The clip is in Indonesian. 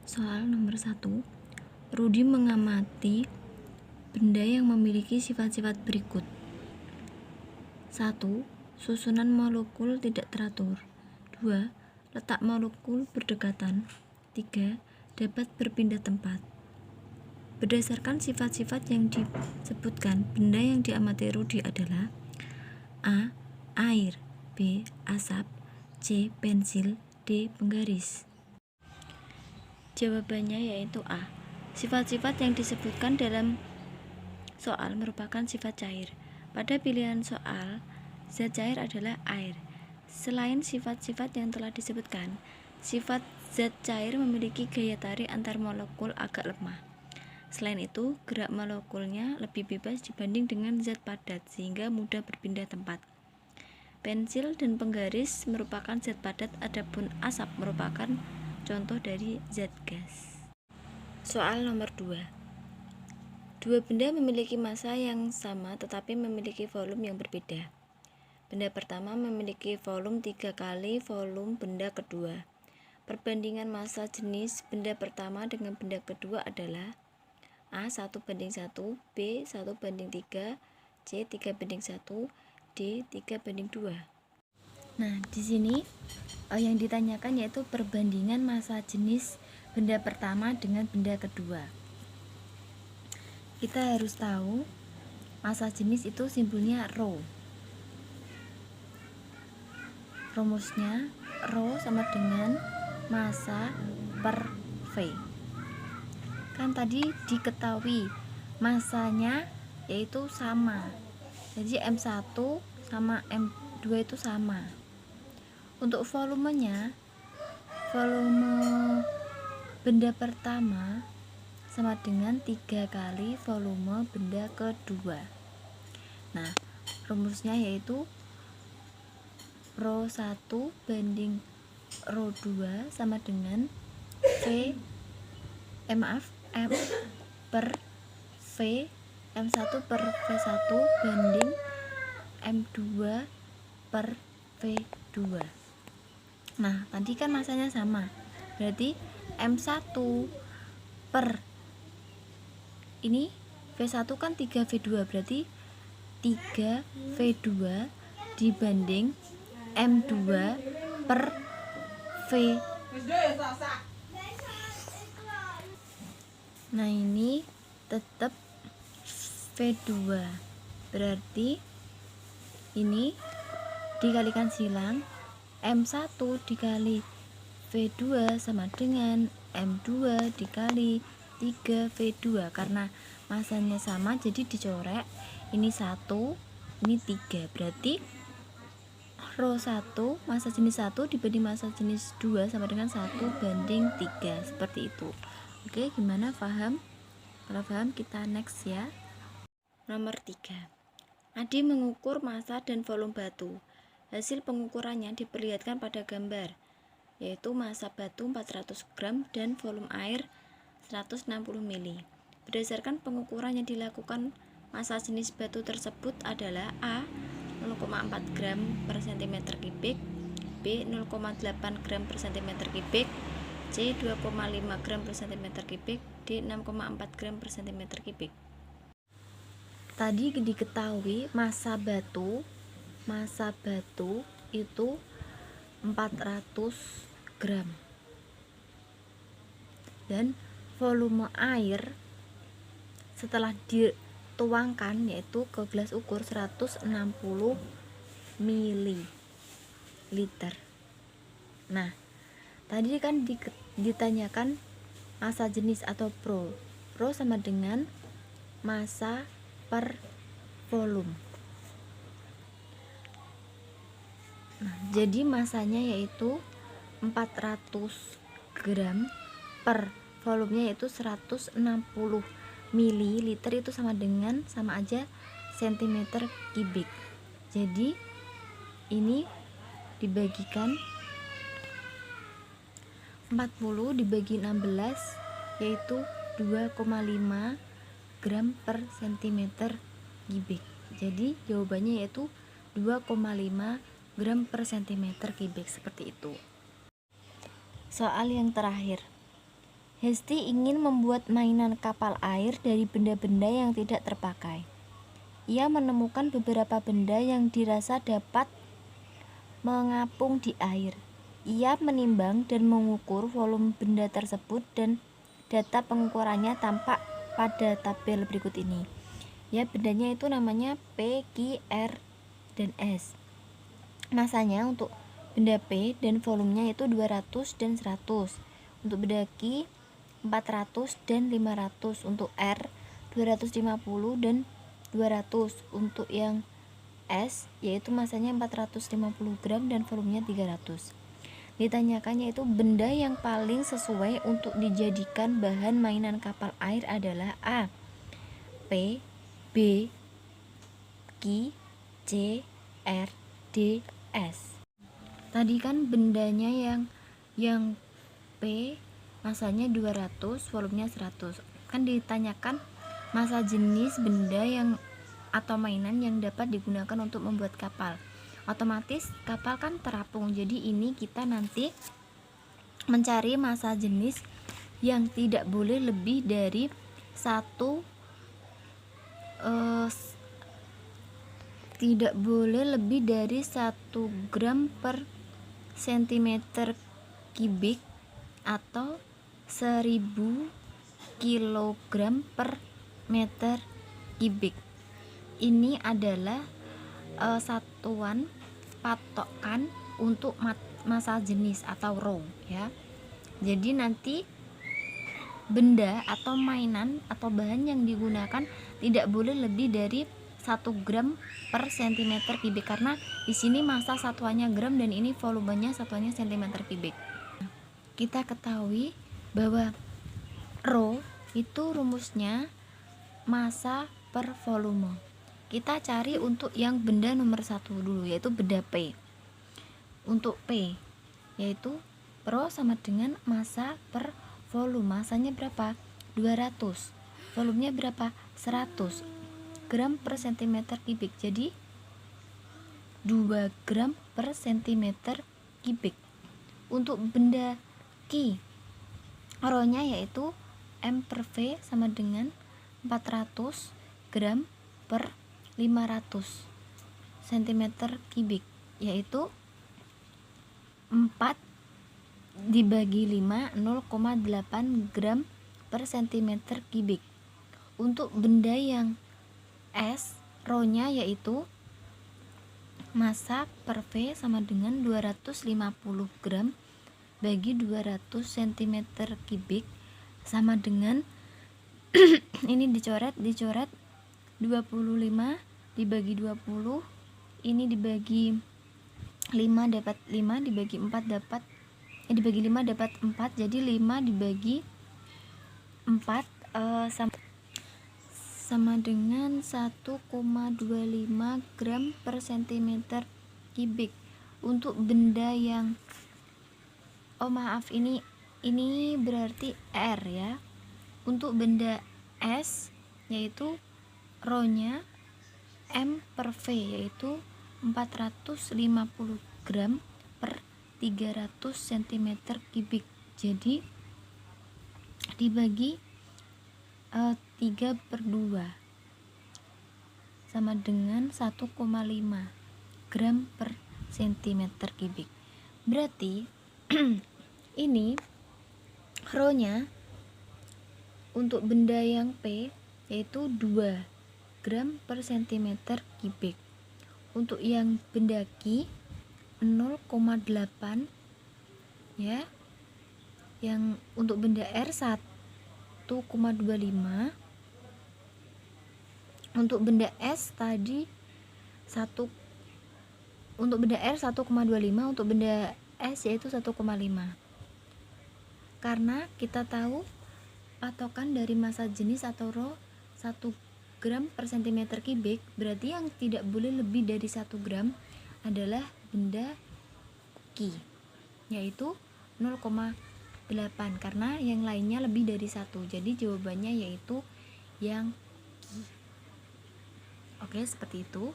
Soal nomor 1. Rudi mengamati benda yang memiliki sifat-sifat berikut. 1. Susunan molekul tidak teratur. 2. Letak molekul berdekatan. 3. Dapat berpindah tempat. Berdasarkan sifat-sifat yang disebutkan, benda yang diamati Rudi adalah A. Air, B. Asap, C. Pensil, D. Penggaris. Jawabannya yaitu A. Sifat-sifat yang disebutkan dalam soal merupakan sifat cair. Pada pilihan soal, zat cair adalah air. Selain sifat-sifat yang telah disebutkan, sifat zat cair memiliki gaya tarik antar molekul agak lemah. Selain itu, gerak molekulnya lebih bebas dibanding dengan zat padat sehingga mudah berpindah tempat. Pensil dan penggaris merupakan zat padat, adapun asap merupakan contoh dari zat gas. Soal nomor 2. Dua benda memiliki massa yang sama tetapi memiliki volume yang berbeda. Benda pertama memiliki volume 3 kali volume benda kedua. Perbandingan massa jenis benda pertama dengan benda kedua adalah A 1:1, B 1:3, C 3:1, D 3:2. Nah, di sini yang ditanyakan yaitu perbandingan massa jenis benda pertama dengan benda kedua. Kita harus tahu massa jenis itu simbolnya Rho. Rumusnya Rho sama dengan massa per V. Kan tadi diketahui massanya yaitu sama. Jadi M1 sama M2 itu sama. Untuk volumenya, volume benda pertama sama dengan 3 kali volume benda kedua. Nah, rumusnya yaitu Rho 1 banding Rho 2 sama dengan M per V, M1 per V1 banding M2 per V2. Nah, tadi kan masanya sama, berarti M1 per ini V1 kan 3V2, berarti 3V2 dibanding M2 per V. Nah, ini tetap V2, berarti ini dikalikan silang, M1 dikali V2 sama dengan M2 dikali 3V2. Karena masanya sama jadi dicorek, ini 1, ini 3, berarti Rho 1 massa jenis 1 dibanding massa jenis 2 sama dengan 1:3, seperti itu. Oke, gimana, paham? Kalau paham kita next ya. Nomor 3. Adi mengukur massa dan volume batu. Hasil pengukurannya diperlihatkan pada gambar, yaitu massa batu 400 gram dan volume air 160 ml. Berdasarkan pengukuran yang dilakukan, massa jenis batu tersebut adalah A 0,4 gram per cm kubik, B 0,8 gram per cm kubik, C 2,5 gram per cm kubik, D 6,4 gram per cm kubik. Tadi diketahui massa batu itu 400 gram dan volume air setelah dituangkan yaitu ke gelas ukur 160 ml. Nah, tadi kan ditanyakan massa jenis atau Rho. Rho sama dengan massa per volume. Nah, jadi masanya yaitu 400 gram per volumenya yaitu 160 ml, itu sama aja cm kubik. Jadi ini dibagikan 40 dibagi 16 yaitu 2,5 gram per cm kubik. Jadi jawabannya yaitu 2,5 gram per cm kubik, seperti itu. Soal yang terakhir. Hesti ingin membuat mainan kapal air dari benda-benda yang tidak terpakai. Ia menemukan beberapa benda yang dirasa dapat mengapung di air. Ia menimbang dan mengukur volume benda tersebut dan data pengukurannya tampak pada tabel berikut ini. Ya, bendanya itu namanya P, Q, R, dan S. Masanya untuk benda P dan volumenya itu 200 dan 100. Untuk benda Q 400 dan 500. Untuk R 250 dan 200. Untuk yang S yaitu masanya 450 gram dan volumenya 300. Ditanyakan yaitu benda yang paling sesuai untuk dijadikan bahan mainan kapal air adalah A. P, B, Q, C, R, D, S. Tadi kan bendanya yang P masanya 200, volumenya 100. Kan ditanyakan massa jenis benda yang atau mainan yang dapat digunakan untuk membuat kapal. Otomatis kapal kan terapung. Jadi ini kita nanti mencari massa jenis yang tidak boleh lebih dari 1 gram per sentimeter kubik atau 1000 kilogram per meter kubik. Ini adalah satuan patokan untuk massa jenis atau row ya. Jadi nanti benda atau mainan atau bahan yang digunakan tidak boleh lebih dari 1 gram per sentimeter kubik karena di sini massa satuannya gram dan ini volumenya satuannya sentimeter kubik. Kita ketahui bahwa rho itu rumusnya massa per volume. Kita cari untuk yang benda nomor 1 dulu, yaitu benda P. Untuk P yaitu rho sama dengan massa per volume. Massanya berapa? 200. Volumenya berapa? 100 gram per sentimeter kubik. Jadi 2 gram per sentimeter kubik. Untuk benda Q, rho-nya yaitu M per V sama dengan 400 gram per 500 cm kubik, yaitu 4 dibagi 5 0,8 gram per cm kubik. Untuk benda yang S, rho-nya yaitu massa per V sama dengan 250 gram bagi 200 cm kubik sama dengan ini dicoret 25 dibagi 20, ini dibagi 5 dapat 5, dibagi 4 dapat dibagi 5 dapat 4, jadi 5 dibagi 4 sama dengan 1,25 gram per cm kubik. Untuk benda yang ini berarti R ya. Untuk benda S yaitu rho-nya M per V yaitu 450 gram per 300 cm kubik. Jadi dibagi 3/2 sama dengan 1,5 gram per cm kubik. Berarti ini rho-nya untuk benda yang P yaitu 2 gram per cm kubik. Untuk yang benda Q 0,8 ya. Yang untuk benda R 1,25. Untuk benda S tadi untuk benda R 1,25, untuk benda S yaitu 1,5. Karena kita tahu patokan dari massa jenis atau rho 1 gram per cm kubik, berarti yang tidak boleh lebih dari 1 gram adalah benda Q yaitu 0,8 karena yang lainnya lebih dari 1. Jadi jawabannya yaitu yang Q. Oke, seperti itu.